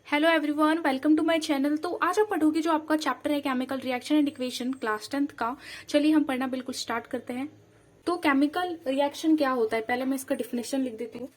Hello everyone, welcome to my channel. तो आज आप पढ़ोगे जो आपका चैप्टर है chemical reaction and equation class 10th का। चलिए हम पढ़ना बिल्कुल स्टार्ट करते हैं। तो केमिकल रिएक्शन क्या होता है, पहले मैं इसका डिफिनेशन लिख देती हूँ।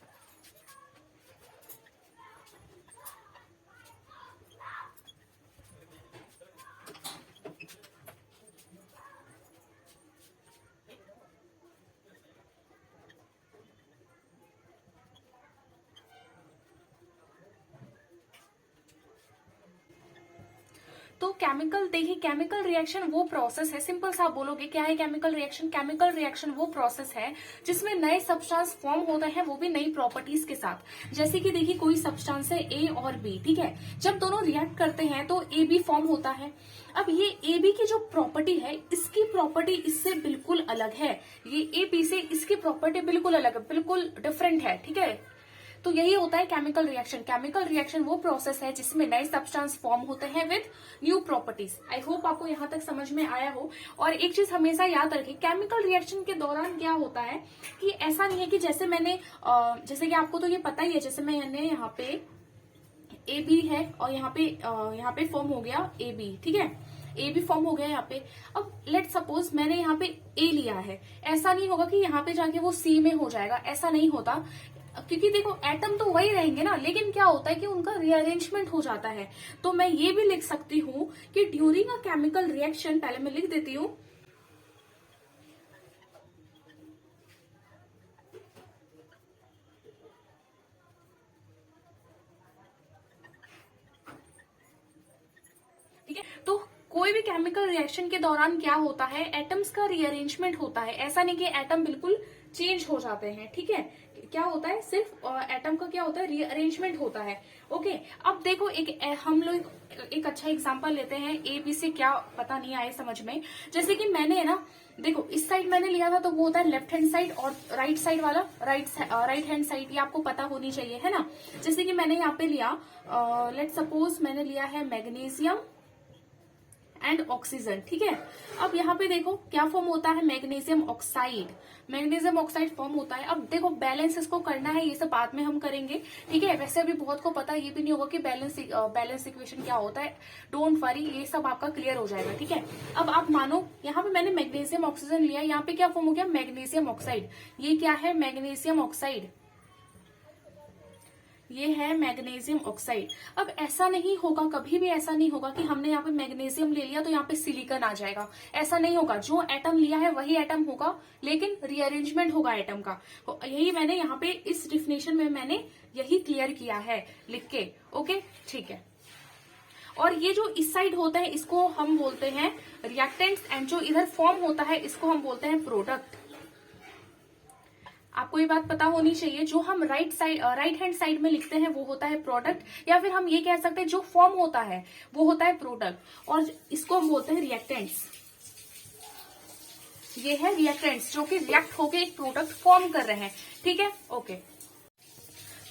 तो केमिकल, देखिए केमिकल रिएक्शन वो प्रोसेस है, सिंपल सा आप बोलोगे क्या है केमिकल रिएक्शन। केमिकल रिएक्शन वो प्रोसेस है जिसमें नए सब्सटेंस फॉर्म होते हैं, वो भी नई प्रॉपर्टीज के साथ। जैसे कि देखिए कोई सब्सटेंस है ए और बी, ठीक है। जब दोनों रिएक्ट करते हैं तो ए बी फॉर्म होता है। अब ये ए बी की जो प्रॉपर्टी है, इसकी प्रॉपर्टी इससे बिल्कुल अलग है। ये ए बी से इसकी प्रॉपर्टी बिल्कुल अलग है, बिल्कुल डिफरेंट है, ठीक है। तो यही होता है केमिकल रिएक्शन। केमिकल रिएक्शन वो प्रोसेस है जिसमें नए सब्सटेंस फॉर्म होते हैं with new properties. I hope आपको यहाँ तक समझ में आया हो। और एक चीज हमेशा याद रखें, केमिकल रिएक्शन के दौरान क्या होता है कि ऐसा नहीं है कि जैसे मैंने जैसे कि आपको तो ये पता ही है, जैसे मैंने यहाँ पे ए बी है और यहाँ पे फॉर्म हो गया ए बी, ठीक है। ए भी फॉर्म हो गया यहाँ पे। अब लेट सपोज मैंने यहाँ पे ए लिया है, ऐसा नहीं होगा कि यहाँ पे जाके वो सी में हो जाएगा, ऐसा नहीं होता। क्योंकि देखो एटम तो वही रहेंगे ना, लेकिन क्या होता है कि उनका रीअरेंजमेंट हो जाता है। तो मैं ये भी लिख सकती हूँ कि ड्यूरिंग अ केमिकल रिएक्शन, पहले मैं लिख देती हूँ। ठीक है, तो कोई भी केमिकल रिएक्शन के दौरान क्या होता है, एटम्स का रीअरेंजमेंट होता है। ऐसा नहीं कि एटम बिल्कुल चेंज हो जाते हैं, ठीक है। क्या होता है, सिर्फ एटम का क्या होता है, रीअरेंजमेंट होता है। ओके, अब देखो हम लोग एक अच्छा एग्जांपल लेते हैं। ए बी से क्या पता नहीं आए समझ में। जैसे कि मैंने ना, देखो इस साइड मैंने लिया था तो वो होता है लेफ्ट हैंड साइड, और राइट साइड वाला राइट हैंड साइड, ये आपको पता होनी चाहिए, है ना। जैसे कि मैंने यहाँ पे लिया, लेट सपोज मैंने लिया है मैग्नीशियम एंड ऑक्सीजन, ठीक है। अब यहाँ पे देखो क्या फॉर्म होता है, magnesium oxide. Magnesium oxide form होता है। अब देखो बैलेंस इसको करना है, ये सब बाद में हम करेंगे, ठीक है। वैसे अभी बहुत को पता ये भी नहीं होगा कि बैलेंस इक्वेशन क्या होता है। डोंट वरी, ये सब आपका क्लियर हो जाएगा, ठीक है। अब आप मानो यहाँ पे मैंने मैग्नीशियम ऑक्सीजन लिया, यहाँ पे क्या फॉर्म हो गया, मैग्नीशियम ऑक्साइड। ये क्या है, मैग्नीशियम ऑक्साइड, ये है मैग्नीशियम ऑक्साइड। अब ऐसा नहीं होगा, कभी भी ऐसा नहीं होगा कि हमने यहाँ पे मैग्नीशियम ले लिया तो यहाँ पे सिलिकॉन आ जाएगा। ऐसा नहीं होगा, जो एटम लिया है वही एटम होगा, लेकिन रीअरेंजमेंट होगा एटम का। तो यही मैंने यहाँ पे इस डिफिनेशन में मैंने यही क्लियर किया है लिख के। ओके, ठीक है। और ये जो इस साइड होता है इसको हम बोलते हैं रिएक्टेंट्स, एंड जो इधर फॉर्म होता है इसको हम बोलते हैं प्रोडक्ट। आपको ये बात पता होनी चाहिए, जो हम राइट हैंड साइड में लिखते हैं वो होता है प्रोडक्ट, या फिर हम ये कह सकते हैं जो फॉर्म होता है वो होता है प्रोडक्ट, और इसको हम बोलते हैं रिएक्टेंट्स। ये है रिएक्टेंट्स जो कि रिएक्ट होके एक प्रोडक्ट फॉर्म कर रहे हैं, ठीक है। ओके,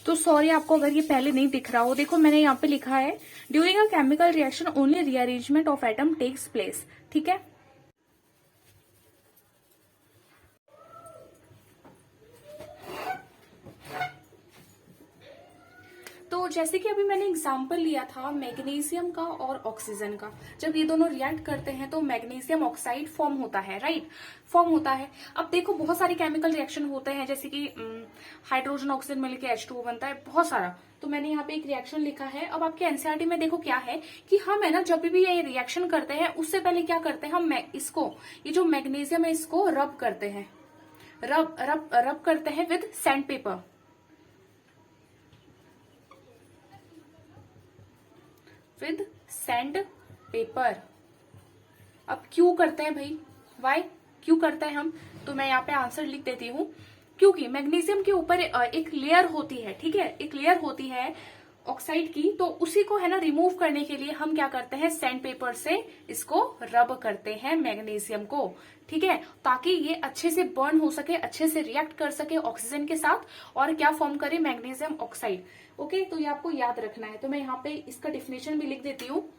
तो सॉरी आपको अगर ये पहले नहीं दिख रहा हो, देखो मैंने यहाँ पे लिखा है during a chemical reaction only rearrangement of atom takes place, ठीक है। तो जैसे कि अभी मैंने एग्जांपल लिया था मैग्नीशियम का और ऑक्सीजन का, जब ये दोनों रिएक्ट करते हैं तो मैग्नीशियम ऑक्साइड फॉर्म होता है, राइट, फॉर्म होता है। अब देखो बहुत सारे केमिकल रिएक्शन होते हैं, जैसे कि हाइड्रोजन ऑक्सीजन मिलकर H2O बनता है, बहुत सारा। तो मैंने यहाँ पे एक रिएक्शन लिखा है। अब आपके एनसीईआरटी में देखो क्या है कि हम है ना, जब भी ये रिएक्शन करते हैं उससे पहले क्या करते हैं, हम इसको, ये जो मैग्नीशियम है इसको रब करते हैं, रब करते हैं with sand paper, with sand paper. अब क्यों करते हैं भाई, वाई, क्यों करते हैं हम, तो मैं यहाँ पे आंसर लिख देती हूँ। क्योंकि मैग्नीशियम के ऊपर एक लेयर होती है, ठीक है, एक लेयर होती है ऑक्साइड की, तो उसी को है ना रिमूव करने के लिए हम क्या करते हैं, सैंड पेपर से इसको रब करते हैं मैग्नीशियम को, ठीक है, ताकि ये अच्छे से बर्न हो सके, अच्छे से रिएक्ट कर सके ऑक्सीजन के साथ, और क्या फॉर्म करे, मैग्नीशियम ऑक्साइड। ओके, तो ये आपको याद रखना है। तो मैं यहाँ पे इसका डिफिनेशन भी लिख देती हूँ।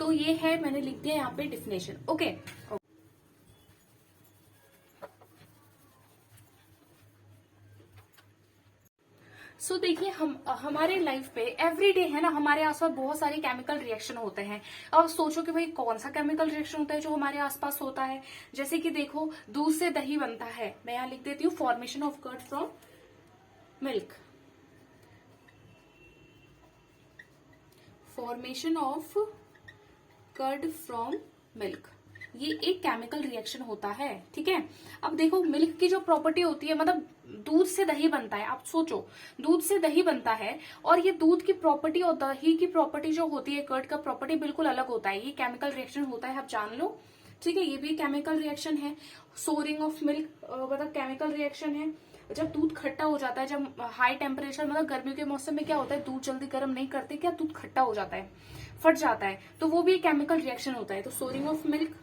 तो ये है, मैंने लिख दिया यहाँ पे डिफिनेशन। ओके, सो देखिए, हम हमारे लाइफ पे एवरीडे है ना, हमारे आसपास बहुत सारे केमिकल रिएक्शन होते हैं। अब सोचो कि भाई कौन सा केमिकल रिएक्शन होता है जो हमारे आसपास होता है। जैसे कि देखो, दूध से दही बनता है, मैं यहाँ लिख देती हूँ formation of curd from milk, formation of curd from milk, ये एक केमिकल रिएक्शन होता है। ठीक है, अब देखो मिल्क की जो प्रॉपर्टी होती है, मतलब दूध से दही बनता है, आप सोचो दूध से दही बनता है, और ये दूध की प्रॉपर्टी और दही की प्रॉपर्टी जो होती है, कर्ड का प्रॉपर्टी बिल्कुल अलग होता है। ये केमिकल रिएक्शन होता है, आप जान लो। ठीक है, ये भी केमिकल रिएक्शन है। सोरिंग ऑफ मिल्क मतलब केमिकल रिएक्शन है। जब दूध खट्टा हो जाता है, जब हाई टेम्परेचर, मतलब गर्मियों के मौसम में क्या होता है, दूध जल्दी गर्म नहीं करते, क्या दूध खट्टा हो जाता है, फट जाता है, तो वो भी केमिकल रिएक्शन होता है। तो souring of milk,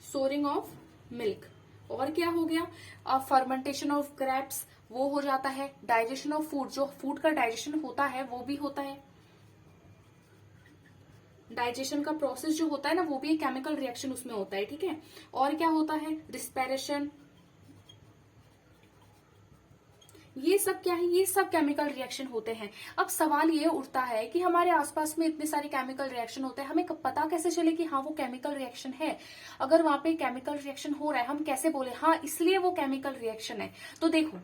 souring of milk. और क्या हो गया, फर्मेंटेशन ऑफ ग्रेप्स, वो हो जाता है। डाइजेशन ऑफ फूड, जो फूड का डाइजेशन होता है वो भी होता है। डाइजेशन का प्रोसेस जो होता है ना, वो भी एक केमिकल रिएक्शन उसमें होता है। ठीक है, और क्या होता है, रिस्पिरेशन, ये सब क्या है, ये सब केमिकल रिएक्शन होते हैं। अब सवाल ये उठता है कि हमारे आसपास में इतने सारे केमिकल रिएक्शन होते हैं, हमें पता कैसे चले कि हाँ वो केमिकल रिएक्शन है। अगर वहां पे केमिकल रिएक्शन हो रहा है, हम कैसे बोले हाँ इसलिए वो केमिकल रिएक्शन है। तो देखो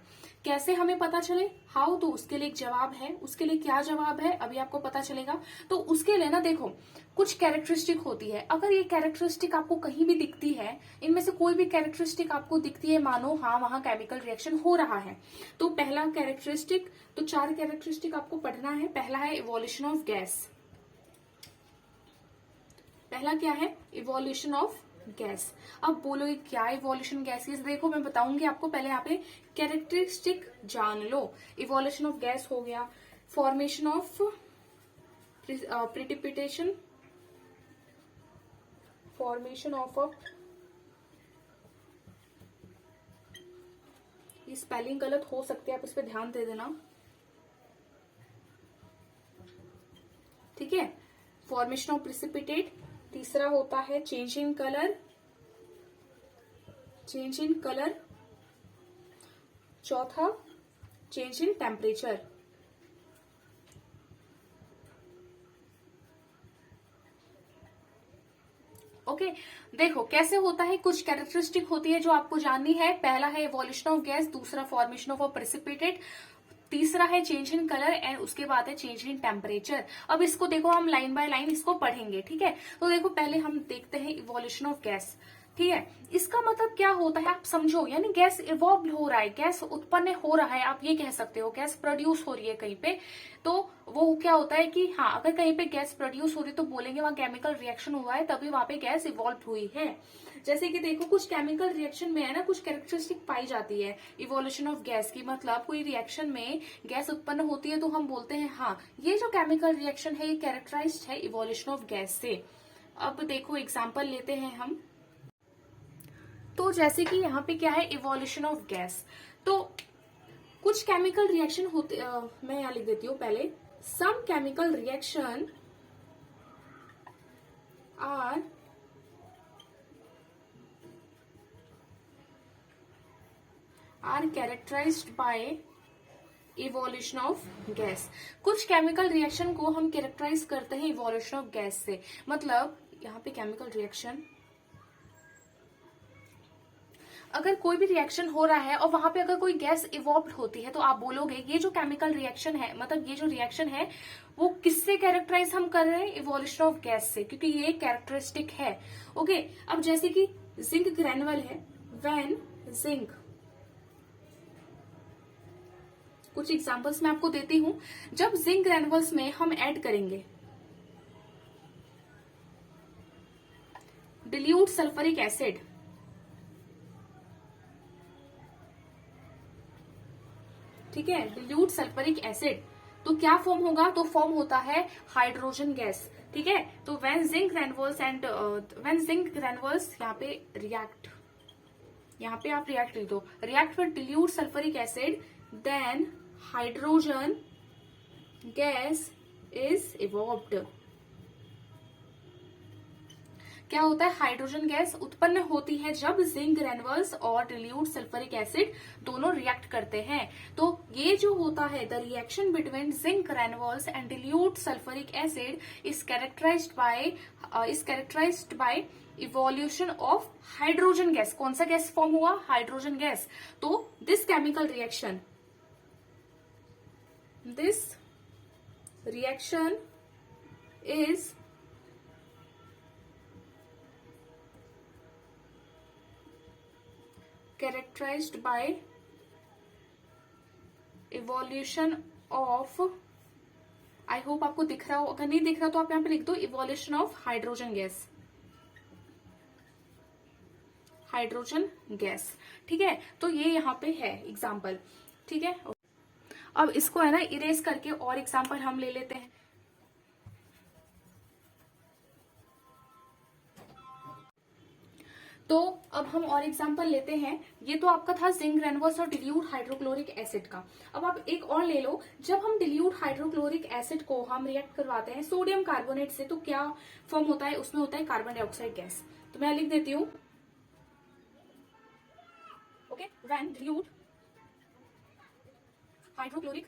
कैसे हमें पता चले, हाउ, तो उसके लिए एक जवाब है। उसके लिए क्या जवाब है अभी आपको पता चलेगा। तो उसके लिए ना देखो, कुछ कैरेक्टरिस्टिक होती है। अगर ये कैरेक्टरिस्टिक आपको कहीं भी दिखती है, इनमें से कोई भी कैरेक्टरिस्टिक आपको दिखती है, मानो हाँ वहां केमिकल रिएक्शन हो रहा है। तो पहला कैरेक्टरिस्टिक, तो 4 कैरेक्टरिस्टिक आपको पढ़ना है। पहला है इवोल्यूशन ऑफ गैस। पहला क्या है, इवोल्यूशन ऑफ गैस। अब बोलो क्या इवोल्यूशन गैसेस, देखो मैं बताऊंगी आपको, पहले यहाँ पे कैरेक्टरिस्टिक जान लो। इवोल्यूशन ऑफ गैस हो गया, formation of precipitation, formation of a, ये स्पेलिंग गलत हो सकती है, आप इस पे ध्यान दे देना। ठीक है, फॉर्मेशन ऑफ प्रिसिपिटेट। तीसरा होता है change in colour, change in colour. चौथा चेंज इन टेम्परेचर। ओके, देखो कैसे होता है, कुछ कैरेक्टरिस्टिक होती है जो आपको जाननी है। पहला है इवोल्यूशन ऑफ गैस, दूसरा फॉर्मेशन ऑफ अ प्रेसिपिटेट, तीसरा है चेंज इन कलर, एंड उसके बाद है चेंज इन टेम्परेचर। अब इसको देखो हम लाइन बाय लाइन इसको पढ़ेंगे। ठीक है, तो देखो पहले हम देखते हैं इवोल्यूशन ऑफ गैस। ठीक है, इसका मतलब क्या होता है आप समझो, यानी गैस इवॉल्व हो रहा है, गैस उत्पन्न हो रहा है, आप ये कह सकते हो गैस प्रोड्यूस हो रही है कहीं पे। तो वो क्या होता है कि हाँ अगर कहीं पे गैस प्रोड्यूस हो रही है तो बोलेंगे वहां केमिकल रिएक्शन हुआ है, तभी वहां पे गैस इवॉल्व हुई है। जैसे कि देखो कुछ केमिकल रिएक्शन में है ना, कुछ कैरेक्टरिस्टिक पाई जाती है इवोल्यूशन ऑफ गैस की। मतलब कोई रिएक्शन में गैस उत्पन्न होती है तो हम बोलते हैं हाँ ये जो केमिकल रिएक्शन है ये कैरेक्टराइज्ड है इवोल्यूशन ऑफ गैस से। अब देखो एग्जाम्पल लेते हैं हम। तो जैसे कि यहाँ पे क्या है, इवोल्यूशन ऑफ गैस। तो कुछ केमिकल रिएक्शन होते, मैं यहाँ लिख देती हूँ पहले, some chemical reaction are characterized by evolution of gas. कुछ केमिकल रिएक्शन को हम कैरेक्टराइज करते हैं इवोल्यूशन ऑफ गैस से। मतलब यहाँ पे केमिकल रिएक्शन, अगर कोई भी रिएक्शन हो रहा है और वहां पे अगर कोई गैस इवॉल्व होती है तो आप बोलोगे ये जो केमिकल रिएक्शन है, मतलब ये जो रिएक्शन है वो किससे कैरेक्टराइज हम कर रहे हैं, इवोल्यूशन ऑफ गैस से, क्योंकि ये कैरेक्टरिस्टिक है। ओके, अब जैसे कि जिंक ग्रेनुअल है, व्हेन जिंक, कुछ एग्जांपल्स मैं आपको देती हूं। जब जिंक ग्रेनुअल्स में हम ऐड करेंगे डिल्यूट सल्फ्यूरिक एसिड, ठीक है, डिल्यूट सल्फ्यूरिक एसिड, तो क्या फॉर्म होगा, तो फॉर्म होता है हाइड्रोजन गैस। ठीक है, तो when zinc granules and when zinc granules यहाँ पे रिएक्ट, यहाँ पे आप रिएक्ट लिख दो, react with dilute sulphuric acid, then hydrogen gas is evolved. क्या होता है? हाइड्रोजन गैस उत्पन्न होती है जब जिंक ग्रेन्युल्स और डिल्यूट सल्फ्यूरिक एसिड दोनों रिएक्ट करते हैं। तो ये जो होता है, the reaction between zinc granules and dilute sulphuric acid is characterised by evolution of hydrogen gas. कौन सा गैस फॉर्म हुआ? Hydrogen gas. तो this chemical reaction is characterized by evolution of, I hope आपको दिख रहा हो, अगर नहीं दिख रहा तो आप यहां पे लिख दो evolution of hydrogen gas. Hydrogen gas, ठीक है। तो ये यहाँ पे है एग्जाम्पल, ठीक है। अब इसको है ना इरेज करके और एग्जाम्पल हम ले लेते हैं। तो अब हम और एग्जांपल लेते हैं। ये तो आपका था जिंक ग्रेन्युल्स और डिल्यूट हाइड्रोक्लोरिक एसिड का। अब आप एक और ले लो। जब हम डिल्यूट हाइड्रोक्लोरिक एसिड को हम रिएक्ट करवाते हैं सोडियम कार्बोनेट से, तो क्या फॉर्म होता है? उसमें होता है कार्बन डाइऑक्साइड गैस। तो मैं लिख देती हूँ, okay, when dilute hydrochloric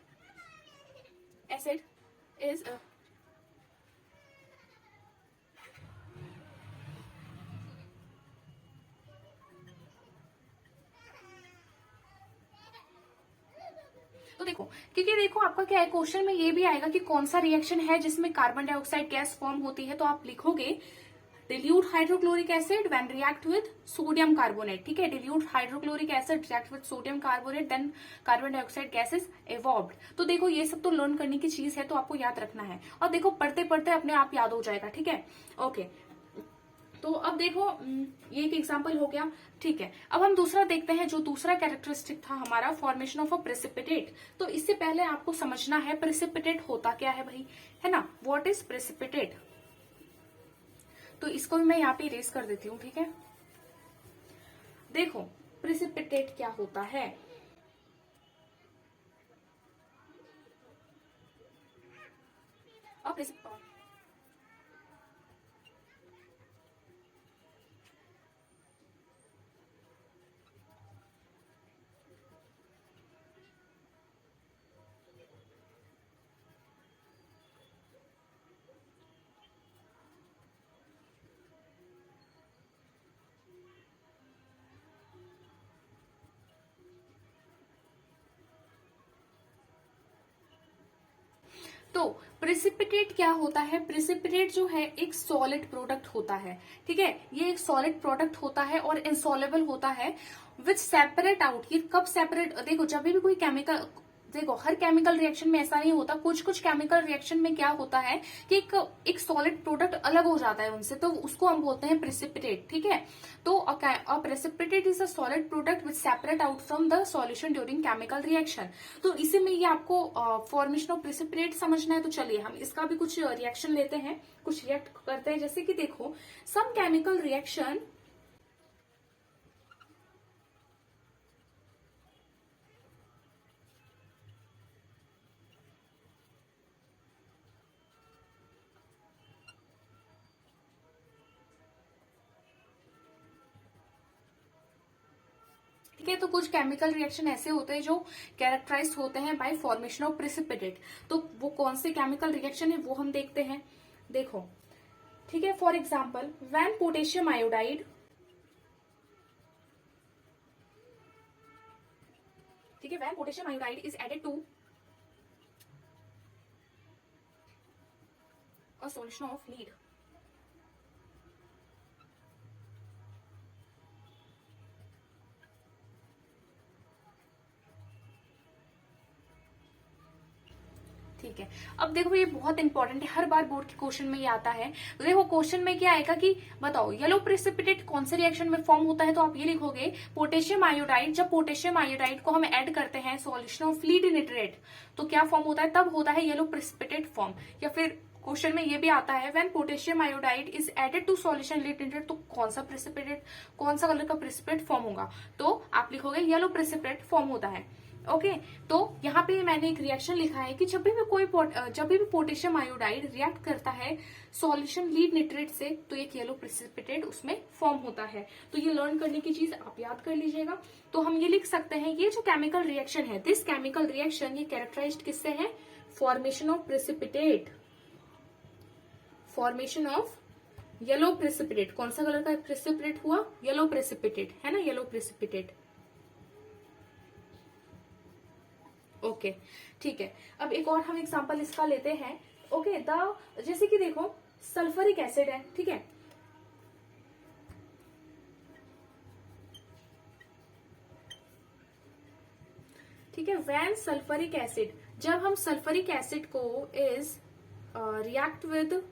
acid is तो देखो, क्योंकि देखो आपका क्या है, क्वेश्चन में ये भी आएगा कि कौन सा रिएक्शन है जिसमें कार्बन डाइऑक्साइड गैस फॉर्म होती है। तो आप लिखोगे dilute hydrochloric acid when react with sodium carbonate, ठीक है। Dilute hydrochloric acid react with sodium carbonate, then carbon dioxide gas is evolved. तो देखो ये सब तो लर्न करने की चीज है, तो आपको याद रखना है। और देखो पढ़ते पढ़ते अपने आप याद हो जाएगा, ठीक है, ओके। तो अब देखो ये एक एग्जांपल हो गया, ठीक है। अब हम दूसरा देखते हैं। जो दूसरा कैरेक्टरिस्टिक था हमारा, फॉर्मेशन ऑफ अ प्रेसिपिटेट। तो इससे पहले आपको समझना है प्रेसिपिटेट होता क्या है भाई, है ना। What is precipitate? तो इसको भी मैं यहाँ पे इरेज कर देती हूँ, ठीक है। देखो प्रेसिपिटेट क्या होता है। अब तो प्रेसिपिटेट क्या होता है? प्रेसिपिटेट जो है एक सॉलिड प्रोडक्ट होता है, ठीक है। ये एक सॉलिड प्रोडक्ट होता है और इनसॉल्युबल होता है विच सेपरेट आउट। ये कब सेपरेट? देखो जब भी कोई केमिकल, देखो हर केमिकल रिएक्शन में ऐसा नहीं होता। कुछ कुछ केमिकल रिएक्शन में क्या होता है कि एक सॉलिड प्रोडक्ट अलग हो जाता है उनसे, तो उसको हम बोलते हैं प्रेसिपिटेट, ठीक है। तो a precipitate is a solid product which separate out from the solution during chemical reaction. तो इसी में ये आपको फॉर्मेशन ऑफ प्रेसिपिटेट समझना है। तो चलिए हम इसका भी कुछ रिएक्शन लेते हैं, कुछ रिएक्ट करते हैं। जैसे कि देखो सम केमिकल रिएक्शन, ठीक है। तो कुछ केमिकल रिएक्शन ऐसे होते हैं जो कैरेक्टराइज होते हैं बाय फॉर्मेशन ऑफ प्रेसिपिटेट। तो वो कौन से केमिकल रिएक्शन है वो हम देखते हैं। देखो, ठीक है, for example when potassium iodide, ठीक है, when potassium iodide is added to a solution of lead, ठीक है। अब देखो ये बहुत इंपॉर्टेंट है, हर बार बोर्ड के क्वेश्चन में ये आता है। तो देखो क्वेश्चन में क्या आएगा कि बताओ येलो प्रेसिपिटेट कौन से रिएक्शन में फॉर्म होता है। तो आप ये लिखोगे पोटेशियम आयोडाइड। जब पोटेशियम आयोडाइड को हम ऐड करते हैं सॉल्यूशन ऑफ लीड नाइट्रेट, तो क्या फॉर्म होता है? तब होता है येलो प्रेसिपिटेट फॉर्म। या फिर क्वेश्चन में ये भी आता है when potassium iodide is added to solution lead nitrate, तो कौन सा प्रेसिपिटेट, कौन सा कलर का प्रेसिपिटेट फॉर्म होगा? तो आप लिखोगे येलो प्रेसिपिटेट फॉर्म होता है, ओके तो यहाँ पे मैंने एक रिएक्शन लिखा है कि जब भी पोटेशियम आयोडाइड रिएक्ट करता है सॉल्यूशन लीड निट्रेट से, तो एक येलो प्रेसिपिटेट उसमें फॉर्म होता है। तो ये लर्न करने की चीज आप याद कर लीजिएगा। तो हम ये लिख सकते हैं, ये जो केमिकल रिएक्शन है, दिस केमिकल रिएक्शन, ये कैरेक्टराइज्ड किससे है? Formation of precipitate, formation of yellow precipitate. कौन सा कलर का प्रेसिपिटेट हुआ? येलो प्रेसिपिटेट, है ना, येलो प्रेसिपिटेट। ओके ठीक है। अब एक और हम एग्जांपल इसका लेते हैं। ओके जैसे कि देखो सल्फ्यूरिक एसिड है, ठीक है, ठीक है, वैन सल्फ्यूरिक एसिड, जब हम सल्फ्यूरिक एसिड को इज रिएक्ट विद,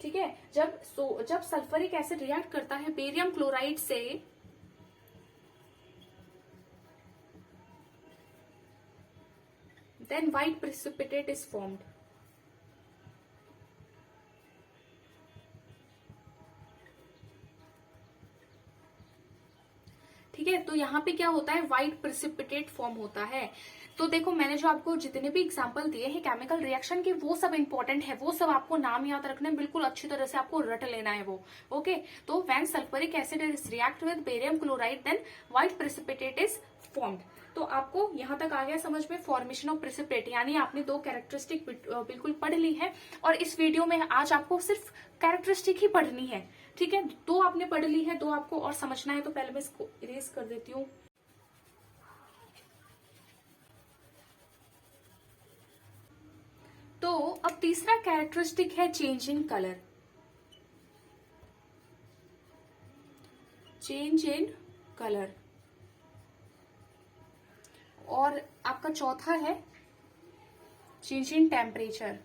ठीक है, जब सल्फ्यूरिक एसिड रिएक्ट करता है बेरियम क्लोराइड से, then white precipitate is formed. ठीक है, तो यहाँ पे क्या होता है? व्हाइट प्रेसिपिटेट फॉर्म होता है। तो देखो मैंने जो आपको जितने भी एग्जांपल दिए हैं केमिकल रिएक्शन के, वो सब इंपॉर्टेंट है, वो सब आपको नाम याद रखना है, बिल्कुल अच्छी तरह से आपको रट लेना है वो। ओके तो when sulphuric acid is react with barium chloride then white precipitate is formed. तो आपको यहाँ तक आ गया समझ में फॉर्मेशन ऑफ प्रेसिपिटेट, यानी आपने दो कैरेक्टरिस्टिक बिल्कुल पढ़ ली है। और इस वीडियो में आज आपको सिर्फ कैरेक्टरिस्टिक ही पढ़नी है, ठीक है, दो आपने पढ़ ली है, दो आपको और समझना है। तो पहले मैं इसको इरेज कर देती हूँ। तो अब तीसरा कैरेक्टरिस्टिक है change in colour, change in colour. और आपका चौथा है चेंज इन टेम्परेचर।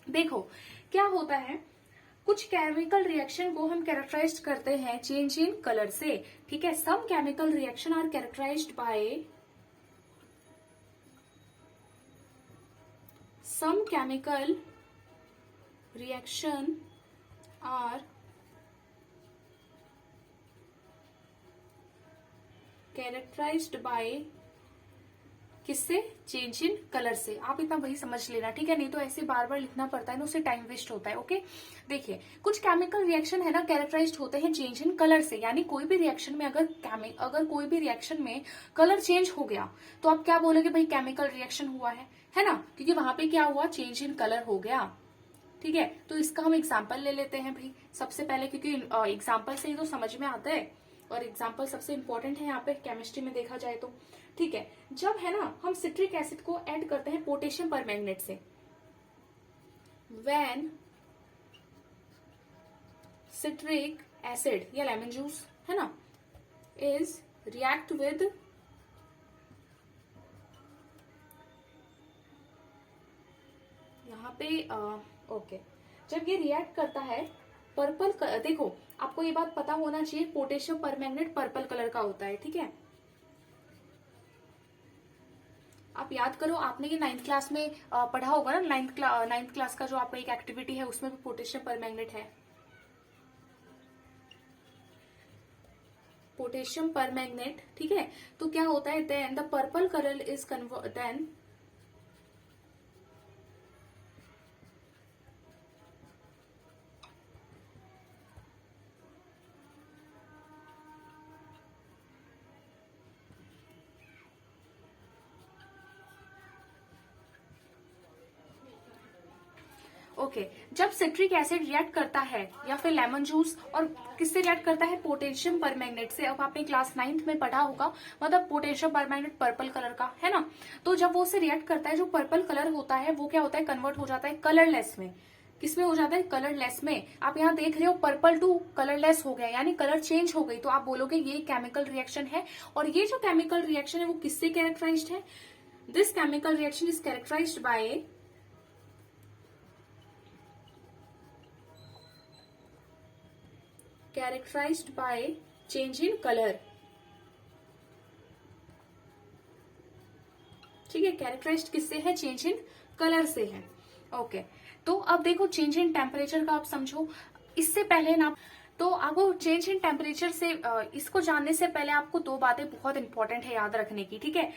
देखो क्या होता है, कुछ केमिकल रिएक्शन को हम कैरेक्टराइज करते हैं चेंज इन कलर से, ठीक है। Some chemical reaction are characterized by, some chemical reaction are characterized by किससे? चेंज इन कलर से। आप इतना वही समझ लेना, ठीक है, नहीं तो ऐसे बार बार लिखना पड़ता है ना, उससे टाइम वेस्ट होता है। ओके देखिए कुछ केमिकल रिएक्शन है ना कैरेक्टराइज्ड होते हैं चेंज इन कलर से, यानी कोई भी रिएक्शन में अगर कोई भी रिएक्शन में कलर चेंज हो गया तो आप क्या बोलोगे? भाई केमिकल रिएक्शन हुआ है ना, क्योंकि वहां पे क्या हुआ? चेंज इन कलर हो गया, ठीक है। तो इसका हम एग्जाम्पल ले लेते हैं भाई सबसे पहले, क्योंकि एग्जाम्पल से ही तो समझ में आता है और एग्जाम्पल सबसे इंपॉर्टेंट है यहाँ पे केमिस्ट्री में देखा जाए तो, ठीक है। जब है ना हम सिट्रिक एसिड को ऐड करते हैं पोटेशियम परमैंगनेट से, व्हेन सिट्रिक एसिड या लेमन जूस है ना इज रिएक्ट विद यहाँ पे ओके जब ये रिएक्ट करता है पर्पल, देखो आपको ये बात पता होना चाहिए पोटेशियम परमैंगनेट पर्पल कलर का होता है, ठीक है। आप याद करो, आपने ये 9th क्लास में पढ़ा होगा ना, 9th क्लास का जो आपका एक एक्टिविटी है उसमें भी पोटेशियम परमैंगनेट है, पोटेशियम परमैंगनेट, ठीक है। तो क्या होता है? Then the purple colour is then okay जब सिट्रिक एसिड रिएक्ट करता है या फिर लेमन जूस, और किससे रिएक्ट करता है? पोटेशियम परमैंगनेट से। अब आपने क्लास 9th में पढ़ा होगा, मतलब पोटेशियम परमैंगनेट पर्पल कलर का है ना। तो जब वो उससे रिएक्ट करता है, जो पर्पल कलर होता है वो क्या होता है? कन्वर्ट हो जाता है कलरलेस में। किसमें हो जाता है? कलरलेस में। आप यहाँ देख रहे हो पर्पल टू कलरलेस हो गया, यानी कलर चेंज हो गई। तो आप बोलोगे ये केमिकल रिएक्शन है। और ये जो केमिकल रिएक्शन है वो किससे कैरेक्टराइज्ड है? This chemical reaction is characterised by characterized by change in color, ठीक है। कैरेक्टराइज्ड किससे है? चेंज इन कलर से है। ओके तो अब देखो चेंज इन टेम्परेचर का आप समझो। इससे पहले ना, तो आपको चेंज इन टेम्परेचर से इसको जानने से पहले आपको दो बातें बहुत इंपॉर्टेंट है याद रखने की, ठीक है।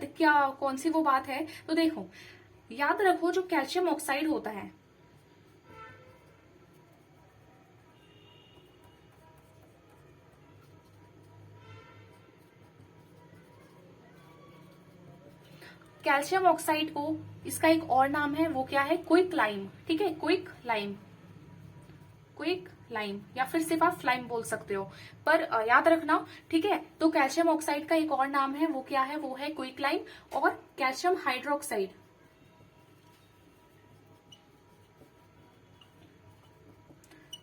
क्या कौन सी वो बात है, तो देखो याद रखो जो कैल्शियम ऑक्साइड होता है, कैल्शियम ऑक्साइड को इसका एक और नाम है, वो क्या है, क्विक लाइम, ठीक है, क्विक लाइम, क्विक लाइम, या फिर सिर्फ आप फ्लाइम बोल सकते हो, पर याद रखना, ठीक है। तो कैल्शियम ऑक्साइड का एक और नाम है, वो क्या है, वो है क्विक लाइम। और कैल्शियम हाइड्रोक्साइड,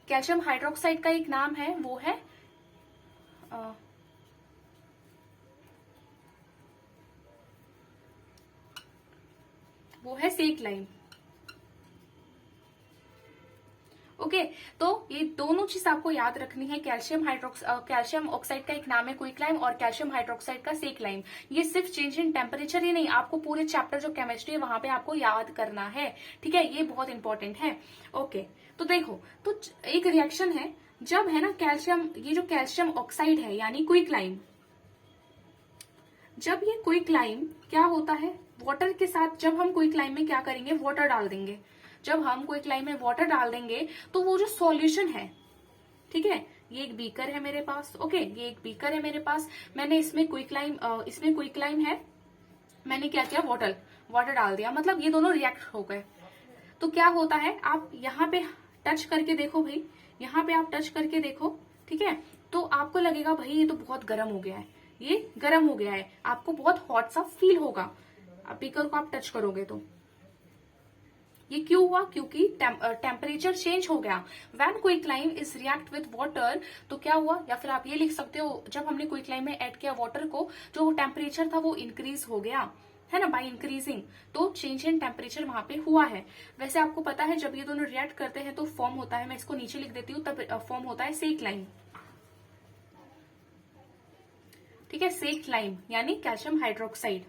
कैल्शियम हाइड्रोक्साइड का एक नाम है, वो है सेक लाइम। ओके, तो ये दोनों चीज आपको याद रखनी है। कैल्शियम ऑक्साइड का एक नाम है क्विक लाइम और कैल्शियम हाइड्रोक्साइड का सेक लाइम। ये सिर्फ चेंज इन टेम्परेचर ही नहीं, आपको पूरे चैप्टर जो केमिस्ट्री है वहां पे आपको याद करना है, ठीक है, ये बहुत इंपॉर्टेंट है। ओके, तो देखो, तो एक रिएक्शन है जब है ना कैल्शियम, ये जो कैल्शियम ऑक्साइड है यानी क्विक लाइम, जब ये क्विक लाइम क्या होता है वाटर के साथ, जब हम क्विक लाइम में क्या करेंगे, वाटर डाल देंगे। जब हम क्विक लाइम में वाटर डाल देंगे तो वो जो सॉल्यूशन है, ठीक है, ये एक बीकर है मेरे पास, ओके, ये एक बीकर है मेरे पास, मैंने इसमें क्विक लाइम है, मैंने क्या किया, वाटर डाल दिया, मतलब ये दोनों रिएक्ट हो गए। तो क्या होता है, आप यहाँ पे टच करके देखो भाई, यहाँ पे आप टच करके देखो, ठीक है, तो आपको लगेगा भाई ये तो बहुत गर्म हो गया है, ये गर्म हो गया है, आपको बहुत हॉट सा फील होगा। अब बीकर को आप टच करोगे तो ये क्यों हुआ, क्योंकि टेम्परेचर चेंज हो गया। When quick lime is react with water, तो क्या हुआ, या फिर आप ये लिख सकते हो, जब हमने क्विक लाइम में ऐड किया वाटर को, जो टेम्परेचर था वो इंक्रीज हो गया, है ना, बाय इंक्रीजिंग, तो चेंज इन टेम्परेचर वहां पे हुआ है। वैसे आपको पता है जब ये दोनों रिएक्ट करते हैं तो फॉर्म होता है, मैं इसको नीचे लिख देती हूँ, तब फॉर्म होता है सेक लाइम, ठीक है, सेक लाइम यानी कैल्शियम हाइड्रोक्साइड,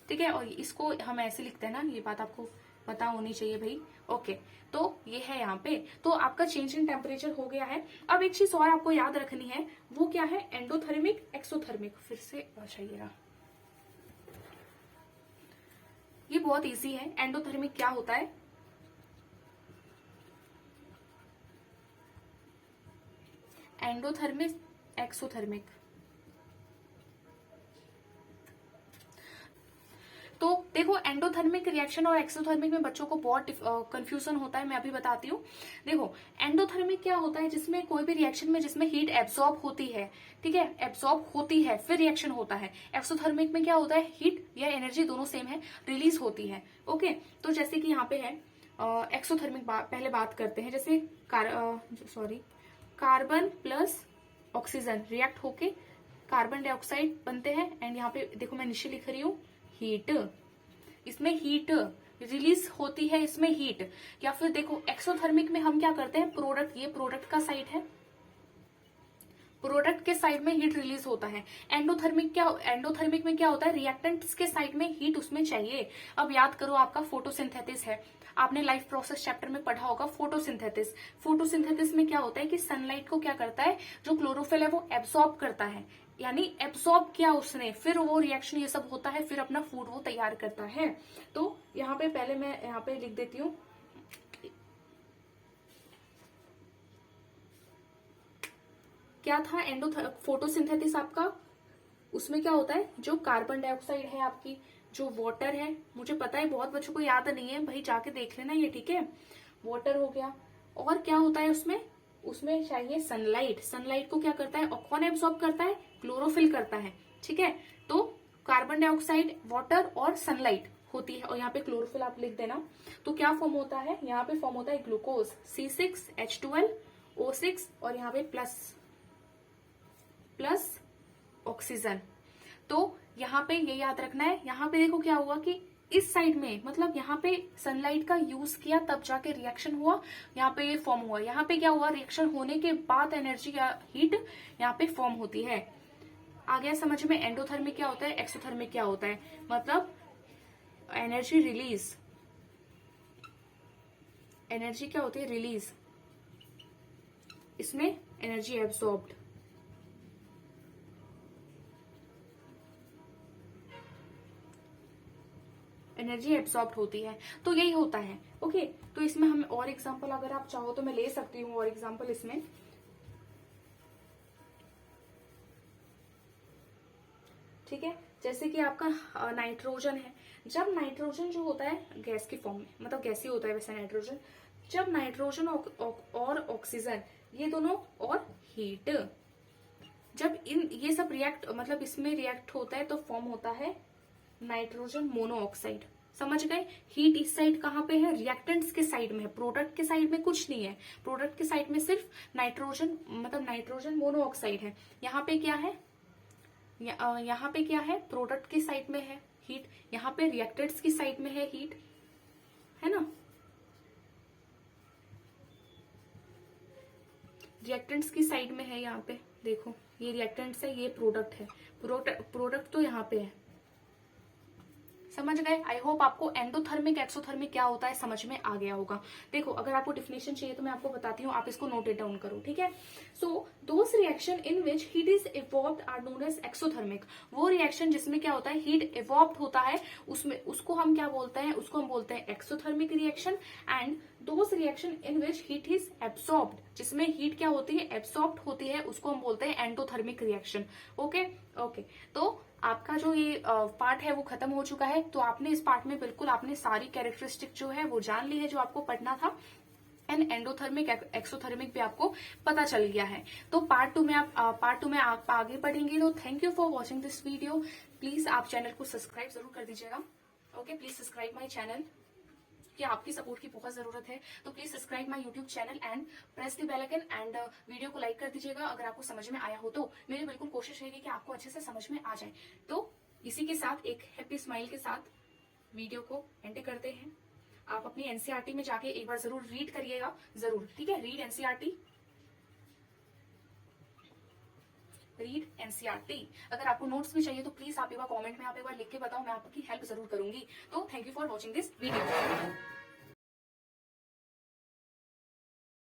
ठीक है। और इसको हम ऐसे लिखते हैं ना, ये बात आपको पता होनी चाहिए भाई। ओके, तो ये है यहाँ पे, तो आपका चेंज इन टेम्परेचर हो गया है। अब एक चीज और आपको याद रखनी है, वो क्या है, एंडोथर्मिक, एक्सोथर्मिक। फिर से अच्छा ये बहुत इजी है। एंडोथर्मिक क्या होता है, एंडोथर्मिक, एक्सोथर्मिक। तो देखो एंडोथर्मिक रिएक्शन और एक्सोथर्मिक में बच्चों को बहुत कंफ्यूजन होता है, मैं अभी बताती हूँ। देखो एंडोथर्मिक क्या होता है, जिसमें कोई भी रिएक्शन में जिसमें हीट एब्सॉर्ब होती है, ठीक है, एब्सॉर्ब होती है फिर रिएक्शन होता है। एक्सोथर्मिक में क्या होता है, हीट या एनर्जी दोनों सेम है, रिलीज होती है। ओके, तो जैसे कि यहाँ पे है एक्सोथर्मिक, पहले बात करते हैं, जैसे कार्बन प्लस ऑक्सीजन रिएक्ट होके कार्बन डाइऑक्साइड बनते हैं, एंड यहाँ पे देखो मैं नीचे लिख रही हूँ हीट, इसमें हीट रिलीज होती है, इसमें हीट। या फिर देखो एक्सोथर्मिक में हम क्या करते हैं, प्रोडक्ट, ये प्रोडक्ट का साइड है, प्रोडक्ट के साइड में हीट रिलीज होता है। एंडोथर्मिक में क्या होता है, रिएक्टेंट्स के साइड में हीट उसमें चाहिए। अब याद करो आपका फोटोसिंथेसिस है, आपने लाइफ प्रोसेस चैप्टर में पढ़ा होगा फोटोसिंथेसिस। फोटोसिंथेसिस में क्या होता है कि सनलाइट को क्या करता है, जो क्लोरोफिल है वो एब्सॉर्ब करता है, यानी एब्सॉर्ब किया उसने, फिर वो रिएक्शन ये सब होता है, फिर अपना फूड वो तैयार करता है। तो यहाँ पे पहले मैं यहाँ पे लिख देती हूँ, क्या था फोटोसिंथेसिस आपका, उसमें क्या होता है, जो कार्बन डाइऑक्साइड है आपकी, जो वाटर है, मुझे पता है बहुत बच्चों को याद नहीं है भाई, जाके देख लेना ये, ठीक है, वाटर हो गया। और क्या होता है उसमें चाहिए सनलाइट। सनलाइट को क्या करता है, कौन एब्सॉर्ब करता है, क्लोरोफिल करता है, ठीक है। तो कार्बन डाइऑक्साइड, वाटर और सनलाइट होती है, और यहाँ पे क्लोरोफिल आप लिख देना। तो क्या फॉर्म होता है, यहाँ पे फॉर्म होता है ग्लूकोज, C6H12O6, और यहाँ पे प्लस ऑक्सीजन। तो यहाँ पे ये याद रखना है। यहाँ पे देखो क्या हुआ कि इस साइड में, मतलब यहाँ पे सनलाइट का यूज किया तब जाके रिएक्शन हुआ, यहाँ पे ये फॉर्म हुआ। यहाँ पे क्या हुआ, रिएक्शन होने के बाद एनर्जी या हीट यहाँ पे फॉर्म होती है। आ गया समझ में, एंडोथर्मिक क्या होता है, एक्सोथर्मिक क्या होता है, मतलब एनर्जी रिलीज, एनर्जी क्या होती है, रिलीज, इसमें एनर्जी एब्सॉर्ब्ड। एनर्जी एब्सॉर्ब होती है, तो यही होता है। ओके, तो इसमें हम और एग्जांपल अगर आप चाहो तो मैं ले सकती हूँ और एग्जांपल इसमें। ठीक है, जैसे कि आपका नाइट्रोजन है। जब नाइट्रोजन जो होता है गैस की फॉर्म में, मतलब गैस ही होता है वैसे नाइट्रोजन, जब नाइट्रोजन और ऑक्सीजन ये दोनों और हीट, जब इन ये सब रिएक्ट मतलब इसमें रिएक्ट होता है तो फॉर्म होता है नाइट्रोजन मोनोऑक्साइड। समझ गए? हीट इस साइड कहाँ पे है, रिएक्टेंट्स के साइड में है, प्रोडक्ट के साइड में कुछ नहीं है। प्रोडक्ट के साइड में सिर्फ नाइट्रोजन मतलब नाइट्रोजन मोनोऑक्साइड है। यहाँ पे क्या है, यहाँ पे क्या है, प्रोडक्ट की साइड में है हीट, यहाँ पे रिएक्टेंट्स की साइड में है हीट, है ना। रिएक्टेंट्स की साइड में है, यहाँ पे देखो ये रिएक्टेंट्स है, ये प्रोडक्ट है, प्रोडक्ट तो यहाँ पे है। समझ गए? आई होप आपको एंडोथर्मिक एक्सोथर्मिक क्या होता है समझ में आ गया होगा। देखो अगर आपको डिफिनेशन चाहिए तो मैं आपको बताती हूँ, आप इसको नोट इट डाउन करो। ठीक है, so those reaction in which heat is evolved are known as exothermic. वो रिएक्शन जिसमें क्या होता है, हीट इवॉल्व्ड होता है, उसमें उसको हम क्या बोलते हैं, उसको हम बोलते हैं exothermic reaction. And those reaction in which heat is absorbed, जिसमें हीट क्या होती है, एब्सॉर्ब्ड होती है, उसको हम बोलते हैं एंडोथर्मिक रिएक्शन। ओके ओके, तो आपका जो ये पार्ट है वो खत्म हो चुका है। तो आपने इस पार्ट में बिल्कुल आपने सारी कैरेक्टरिस्टिक जो है वो जान ली है जो आपको पढ़ना था। एंड एंडोथर्मिक एक्सोथर्मिक भी आपको पता चल गया है। तो पार्ट टू में आप आगे बढ़ेंगे। तो thank you for watching this video. Please आप चैनल को सब्सक्राइब जरूर कर दीजिएगा। Okay, please subscribe my channel, कि आपकी सपोर्ट की बहुत जरूरत है। तो please subscribe my YouTube channel and press the bell icon and video को लाइक कर दीजिएगा अगर आपको समझ में आया हो तो। मेरी बिल्कुल कोशिश रहेगी कि आपको अच्छे से समझ में आ जाए। तो इसी के साथ एक हैप्पी स्माइल के साथ वीडियो को एंड करते हैं। आप अपनी एनसीईआरटी में जाके एक बार जरूर रीड करिएगा, जरूर। ठीक है, रीड एनसीईआरटी, रीड एनसीईआरटी। अगर आपको नोट्स भी चाहिए तो प्लीज आप एक बार कमेंट में आप एक बार लिख के बताओ, मैं आपकी हेल्प जरूर करूंगी। तो thank you for watching this video.